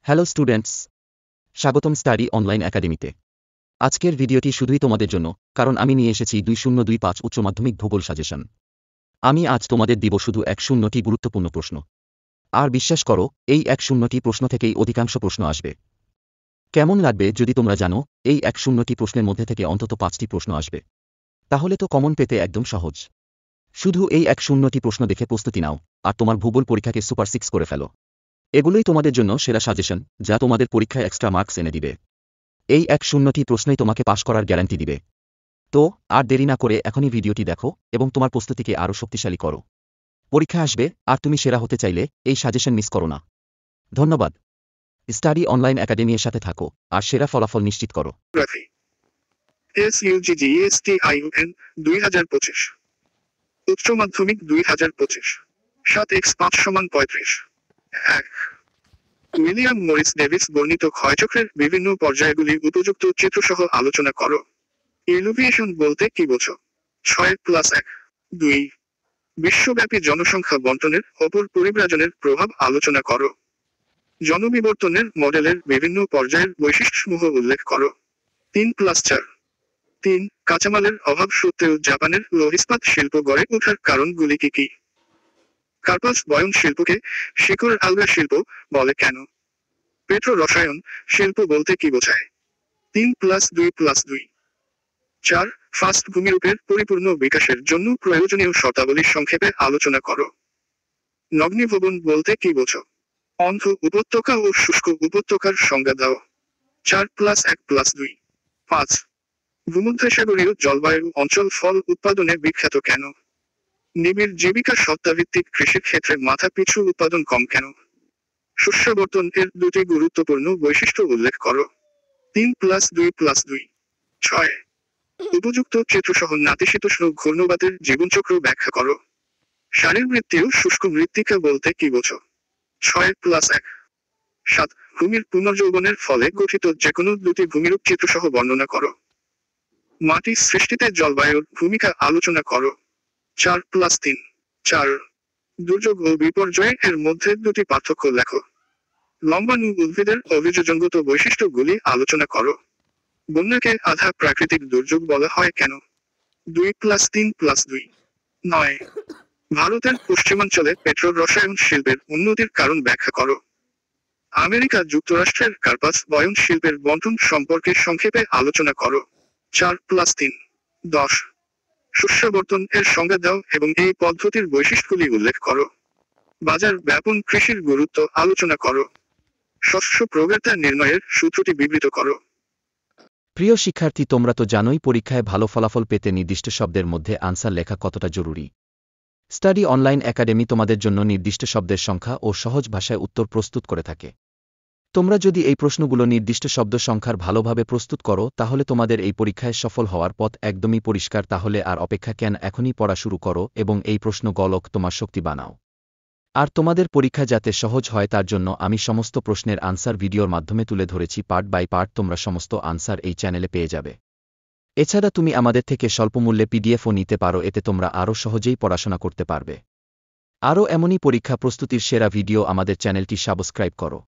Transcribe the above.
Hello students, স্বাগতম study online একাডেমিতে। আজকের ভিডিওটি শুধুই তোমাদের জন্য, কারণ আমি নিয়ে এসেছি 2025 উচ্চ মাধ্যমিক ভূগোল সাজেশন। আমি আজ তোমাদের দিব শুধু 100টি গুরুত্বপূর্ণ প্রশ্ন। আর বিশ্বাস করো, এই 100টি প্রশ্ন থেকেই অধিকাংশ প্রশ্ন আসবে। কেমন লাগবে যদি তোমরা জানো এই 100টি প্রশ্নের মধ্যে থেকে অন্তত 5টি প্রশ্ন আসবে? তাহলে তো কমন পেতে একদম সহজ। শুধু এই 100টি প্রশ্ন দেখে প্রস্তুতি নাও, আর তোমার ভূগোল পরীক্ষাকে সুপার 6 করে ফেলো। এগুলোই তোমাদের জন্য সেরা সাজেশন, যা তোমাদের পরীক্ষায় এক্সট্রা মার্কস এনে দিবে। এই 100টি প্রশ্নই তোমাকে পাশ করার গ্যারান্টি দিবে। তো আর দেরি না করে এখনই ভিডিওটি দেখো এবং তোমার প্রস্তুতিকে আরও শক্তিশালী করো। পরীক্ষা আসবে, আর তুমি সেরা হতে চাইলে এই সাজেশন মিস করো না। ধন্যবাদ। স্টাডি অনলাইন একাডেমির সাথে থাকো আর সেরা ফলাফল নিশ্চিত করো। SUGGSTIUN 2025 উচ্চ মাধ্যমিক 2025 7x5 = 35। 1. উইলিয়াম মরিস ডেভিস বর্ণিত ক্ষয়চক্রের বিভিন্ন পর্যায়গুলি উপযুক্ত চিত্রসহ আলোচনা করো। ইলুভিয়েশন বলতে কি বোঝো? 6+1। 2. বিশ্বব্যাপী জনসংখ্যা বণ্টনের ওপর পরিব্রাজনের প্রভাব আলোচনা করো। জনবিবর্তনের মডেলের বিভিন্ন পর্যায়ের বৈশিষ্ট্যসমূহ উল্লেখ করো। 3+4। 3. কাঁচামালের অভাব সত্ত্বেও জাপানের লৌহ ইস্পাত শিল্প গড়ে ওঠার কারণগুলি কি কি? কার্পাস বয়ন শিল্পকে শিকড় আলগা শিল্প বলে কেন? পেট্রো রসায়ন শিল্প বলতে কি বোঝায়? 3+2+2। 4. ফাস্ট ভূমিরূপের পরিপূর্ণ বিকাশের জন্য প্রয়োজনীয় শর্তাবলী সংক্ষেপে আলোচনা করো। নগ্নিভবন বলতে কি বোঝো? অন্ধ উপত্যকা ও শুষ্ক উপত্যকার সংজ্ঞা দাও। 4+1+2। 5. ভূমধ্যসাগরীয় জলবায়ু অঞ্চল ফল উৎপাদনে বিখ্যাত কেন? নিবিড় জীবিকা সত্তাভিত্তিক কৃষির ক্ষেত্রে মাথা পিছু উৎপাদন কম কেন? শস্যাবর্তন এর দুটি গুরুত্বপূর্ণ বৈশিষ্ট্য উল্লেখ করো। 3+2+2। 6. উপযুক্ত চিত্রসহ নাতিশীতোষ্ণ ঘূর্ণবাতের জীবনচক্র ব্যাখ্যা করো। শারীরবৃত্তীয় শুষ্ক মৃত্তিকা বলতে কি বোঝো? 6+1। 7. ভূমির পুনর্যৌবনের ফলে গঠিত যেকোনো দুটি ভূমিরূপ চিত্রসহ বর্ণনা করো। মাটি সৃষ্টিতে জলবায়ুর ভূমিকা আলোচনা করো। 4+3। 4. দুর্যোগ ও বিপর্যয় এর মধ্যে দুটি পার্থক্য লেখো। লম্বাণু উদ্ভিদের অভিযোজনগত বৈশিষ্ট্যগুলি আলোচনা করো। বন্যাকে আধা প্রাকৃতিক দুর্যোগ বলা হয় কেন? 2+3+2। 9. ভারতের পশ্চিমাঞ্চলে পেট্রো রসায়ন শিল্পের উন্নতির কারণ ব্যাখ্যা করো। আমেরিকা যুক্তরাষ্ট্রের কার্পাস বয়ন শিল্পের বণ্টন সম্পর্কে সংক্ষেপে আলোচনা করো। 4+3। 10. শস্যাবর্তন এর সংজ্ঞা দাও এবং এই পদ্ধতির বৈশিষ্ট্যগুলি উল্লেখ করো। বাজার ব্যাপন কৃষির গুরুত্ব আলোচনা করো। শস্য প্রবেতা নির্ণয়ের সূত্রটি বিবৃত করো। প্রিয় শিক্ষার্থী, তোমরা তো জানোই পরীক্ষায় ভালো ফলাফল পেতে নির্দিষ্ট শব্দের মধ্যে আনসার লেখা কতটা জরুরি। স্টাডি অনলাইন একাডেমি তোমাদের জন্য নির্দিষ্ট শব্দের সংখ্যা ও সহজ ভাষায় উত্তর প্রস্তুত করে থাকে। তোমরা যদি এই প্রশ্নগুলো নির্দিষ্ট শব্দ সংখ্যার ভালোভাবে প্রস্তুত করো, তাহলে তোমাদের এই পরীক্ষায় সফল হওয়ার পথ একদমই পরিষ্কার। তাহলে আর অপেক্ষা কেন, এখনই পড়া শুরু করো এবং এই প্রশ্নগুলোক তোমার শক্তি বানাও। আর তোমাদের পরীক্ষা যাতে সহজ হয় তার জন্য আমি সমস্ত প্রশ্নের আনসার ভিডিওর মাধ্যমে তুলে ধরেছি পার্ট বাই পার্ট। তোমরা সমস্ত আনসার এই চ্যানেলে পেয়ে যাবে। এছাড়া তুমি আমাদের থেকে স্বল্পমূল্যে পিডিএফও নিতে পারো, এতে তোমরা আরও সহজেই পড়াশোনা করতে পারবে। আরও এমনই পরীক্ষা প্রস্তুতির সেরা ভিডিও আমাদের চ্যানেলটি সাবস্ক্রাইব করো।